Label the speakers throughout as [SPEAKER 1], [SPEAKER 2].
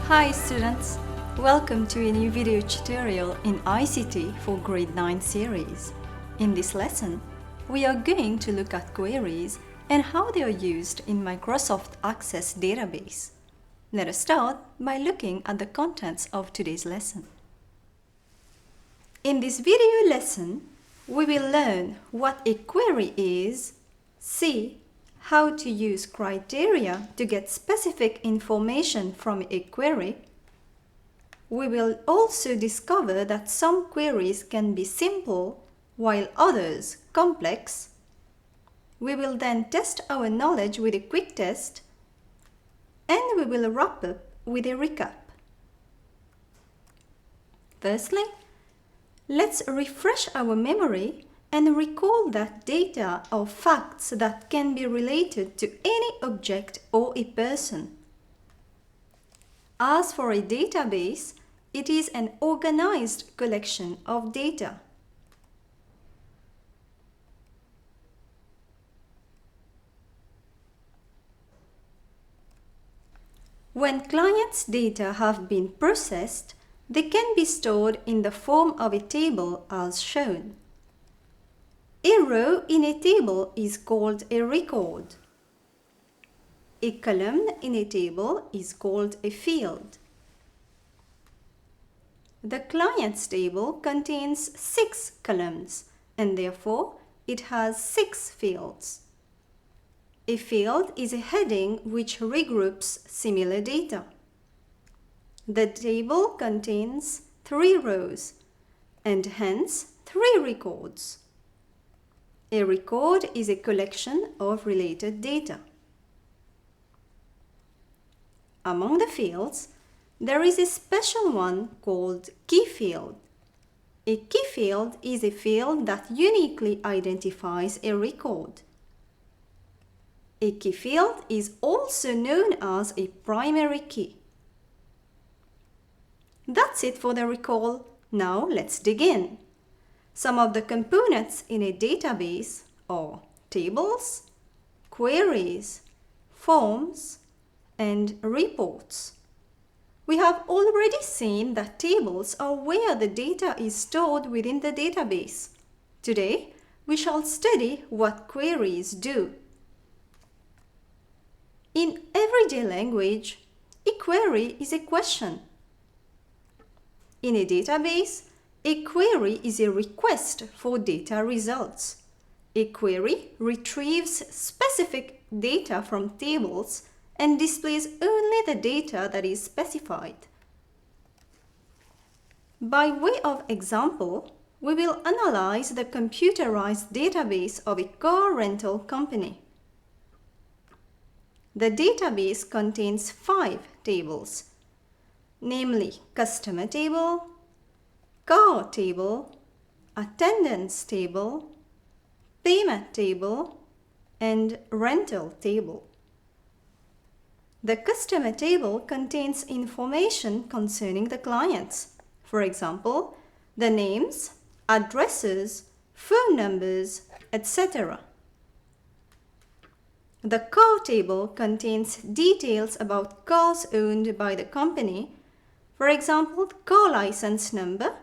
[SPEAKER 1] Hi students, welcome to a new video tutorial in ICT for Grade 9 series. In this lesson, we are going to look at queries and how they are used in Microsoft Access database. Let us start by looking at the contents of today's lesson. In this video lesson, we will learn what a query is, see how to use criteria to get specific information from a query. We will also discover that some queries can be simple while others complex. We will then test our knowledge with a quick test, and we will wrap up with a recap. Firstly, let's refresh our memory and recall that data are facts that can be related to any object or a person. As for a database, it is an organized collection of data. When clients' data have been processed, they can be stored in the form of a table as shown. A row in a table is called a record. A column in a table is called a field. The client's table contains 6 columns and therefore it has 6 fields. A field is a heading which regroups similar data. The table contains 3 rows and hence 3 records. A record is a collection of related data. Among the fields, there is a special one called key field. A key field is a field that uniquely identifies a record. A key field is also known as a primary key. That's it for the recall. Now let's dig in. Some of the components in a database are tables, queries, forms, and reports. We have already seen that tables are where the data is stored within the database. Today, we shall study what queries do. In everyday language, a query is a question. In a database, a query is a request for data results. A query retrieves specific data from tables and displays only the data that is specified. By way of example, we will analyze the computerized database of a car rental company. The database contains 5 tables, namely customer table, car table, attendance table, payment table, and rental table. The customer table contains information concerning the clients. For example, the names, addresses, phone numbers, etc. The car table contains details about cars owned by the company. For example, car license number,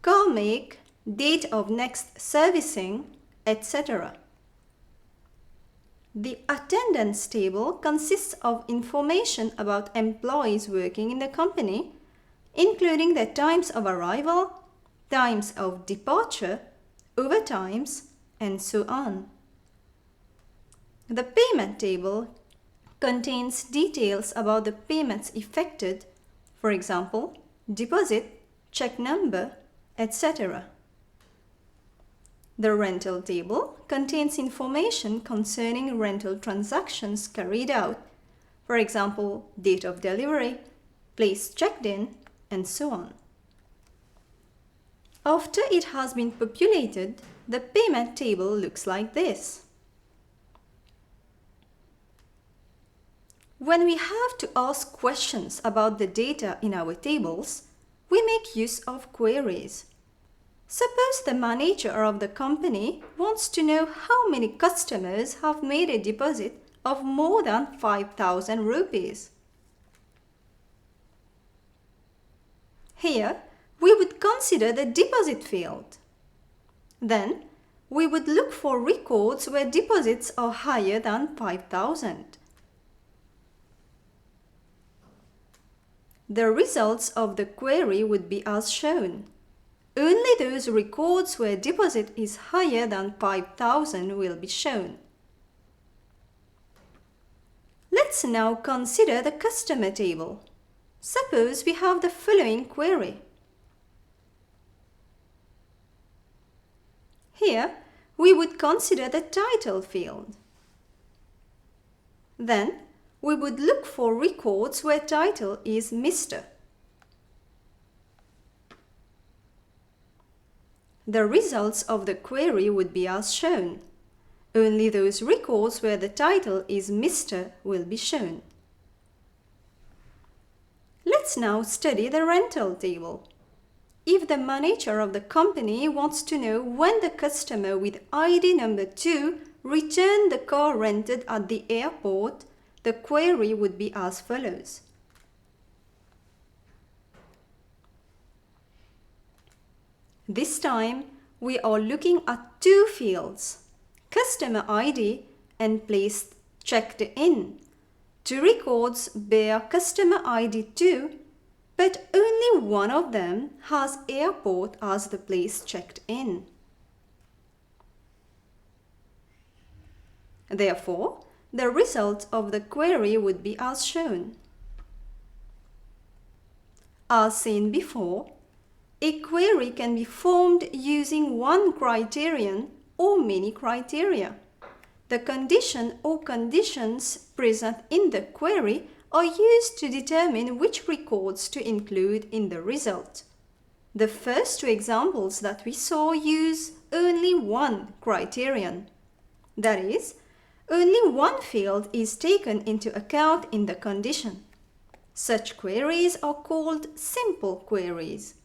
[SPEAKER 1] car make, date of next servicing, etc. The attendance table consists of information about employees working in the company, including their times of arrival, times of departure, overtimes, and so on. The payment table contains details about the payments effected, for example, deposit, check number, etc. The rental table contains information concerning rental transactions carried out, for example, date of delivery, place checked in, and so on. After it has been populated, the payment table looks like this. When we have to ask questions about the data in our tables, we make use of queries. Suppose the manager of the company wants to know how many customers have made a deposit of more than 5,000 rupees. Here, we would consider the deposit field. Then, we would look for records where deposits are higher than 5,000. The results of the query would be as shown. Only those records where deposit is higher than 5,000 will be shown. Let's now consider the customer table. Suppose we have the following query. Here, we would consider the title field. Then, we would look for records where title is Mr. The results of the query would be as shown. Only those records where the title is Mr. will be shown. Let's now study the rental table. If the manager of the company wants to know when the customer with ID number 2 returned the car rented at the airport, the query would be as follows. This time, we are looking at two fields, customer ID and place checked in. Two records bear customer ID 2, but only one of them has airport as the place checked in. Therefore, the result of the query would be as shown. As seen before, a query can be formed using one criterion or many criteria. The condition or conditions present in the query are used to determine which records to include in the result. The first two examples that we saw use only one criterion. That is, only one field is taken into account in the condition. Such queries are called simple queries.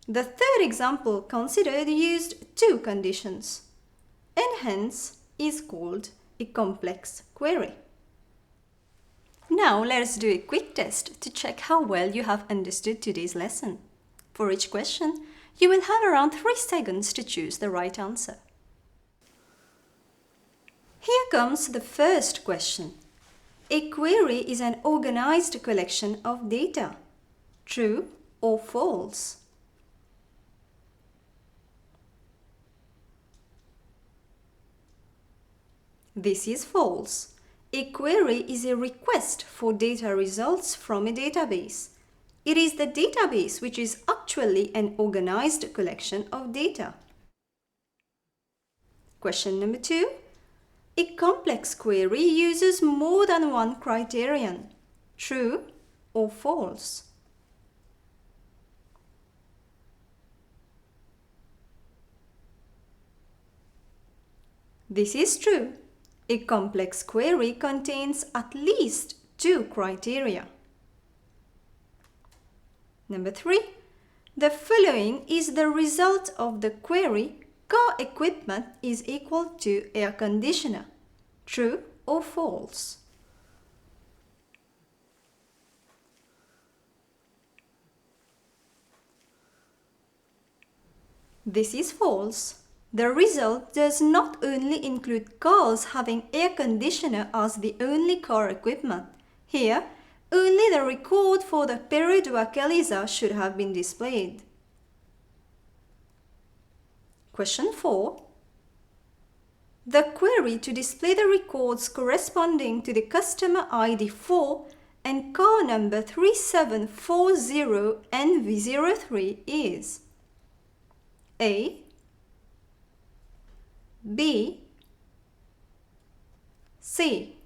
[SPEAKER 1] The third example considered used two conditions, and hence is called a complex query. Now let's do a quick test to check how well you have understood today's lesson. For each question, you will have around 3 seconds to choose the right answer. Here comes the first question. A query is an organized collection of data. True or false? This is false. A query is a request for data results from a database. It is the database which is actually an organized collection of data. Question number 2. A complex query uses more than one criterion. True or false? This is true. A complex query contains at least 2 criteria. Number 3. The following is the result of the query: car equipment is equal to air conditioner. True or false? This is false. The result does not only include cars having air conditioner as the only car equipment. Here, only the record for the Perodua Caliza should have been displayed. Question 4. The query to display the records corresponding to the customer ID 4 and car number 3740NV03 is A, B, C.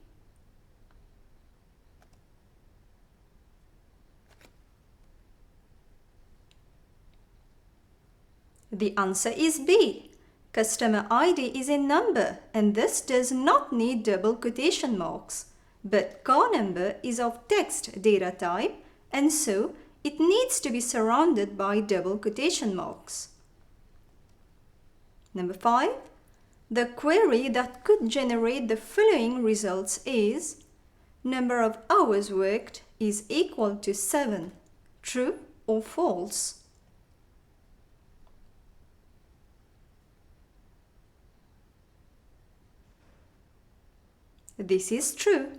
[SPEAKER 1] The answer is B. Customer ID is a number and thus does not need double quotation marks. But car number is of text data type and so it needs to be surrounded by double quotation marks. Number 5. The query that could generate the following results is: number of hours worked is equal to 7. True or false? This is true.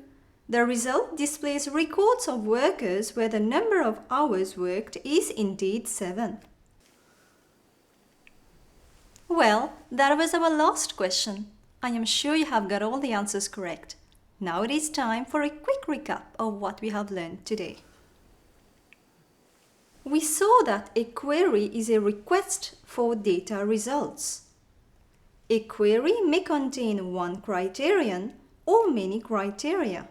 [SPEAKER 1] The result displays records of workers where the number of hours worked is indeed 7. Well, that was our last question. I am sure you have got all the answers correct. Now it is time for a quick recap of what we have learned today. We saw that a query is a request for data results. A query may contain one criterion or many criteria.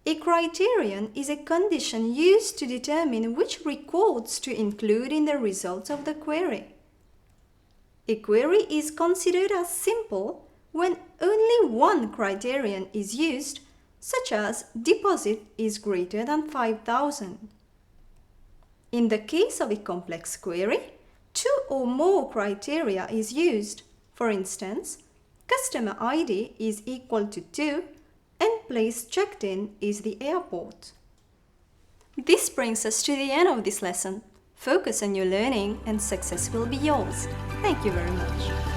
[SPEAKER 1] A criterion is a condition used to determine which records to include in the results of the query. A query is considered as simple when only one criterion is used, such as deposit is greater than 5,000. In the case of a complex query, 2 or more criteria is used. For instance, customer ID is equal to 2 and place checked in is the airport. This brings us to the end of this lesson. Focus on your learning and success will be yours. Thank you very much.